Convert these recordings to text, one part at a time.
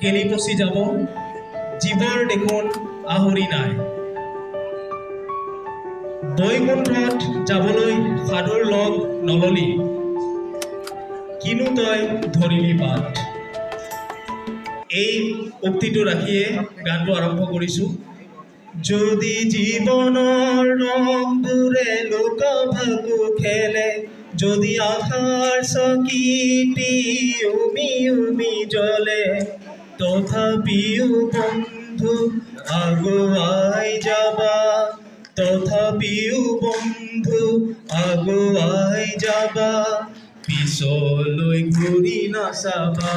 কেনি পচি যাব জীৱৰ দেখোন আহৰি নাই বৈকুণ্ঠত যাবলৈ সাধুৰ লগ নললি কিনো তই ধৰিলি বাট এই উক্তিটো ৰাখিয়ে গানটো আৰম্ভ কৰিছোঁ যদি জীৱনৰ ৰংবোৰে লোকভাকু খেলে যদি আশাৰ চকিটি উমি উমি জ্বলে তথাপিও বন্ধু আগুৱাই যাবা তথাপিও বন্ধু আগুৱাই যাবা পিছলৈ ঘূৰি নাচাবা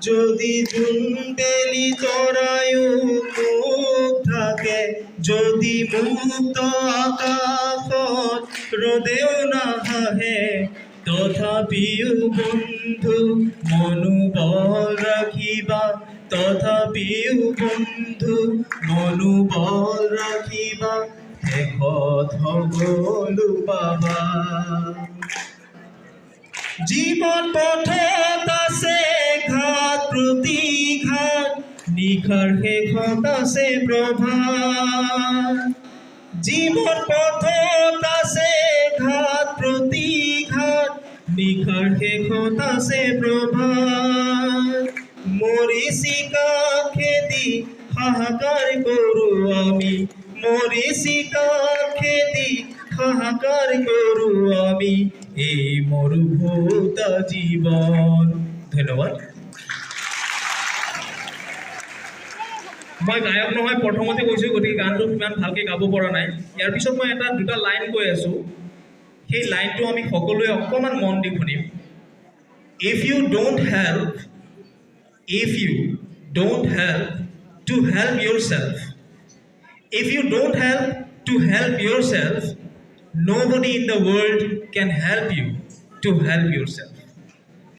যদি জোনবেলি তৰায়ো মুখ থাকে যদি মুক্ত আকাশত ৰদেও নাহাহে তথাপিও বন্ধু মনোবল ৰাখিবা তথাপিও বন্ধু মনোবল ৰাখিবা শেষত সকলো পাবা জীৱন পথত আছে ঘাট প্ৰতিঘাট নিশাৰ শেষত আছে প্ৰভাত জীৱন পথত আছে ঘাট প্ৰতিঘাট নিশাৰ শেষত আছে প্ৰভাত মৰিচিকা খেদি হাহাকাৰ কৰোঁ আমি মৰিচিকা খেদি হাহাকাৰ কৰোঁ আমি এই মৰুভূত জীৱন ধন্যবাদ মই গায়ক নহয় প্ৰথমতে কৈছোঁ গতিকে গানটো ইমান ভালকৈ গাব পৰা নাই ইয়াৰ পিছত মই এটা দুটা লাইন কৈ আছোঁ সেই লাইনটো আমি সকলোৱে অকণমান মন দি শুনিম if you don't help to help yourself if you don't help to help yourself nobody in the world can help you to help yourself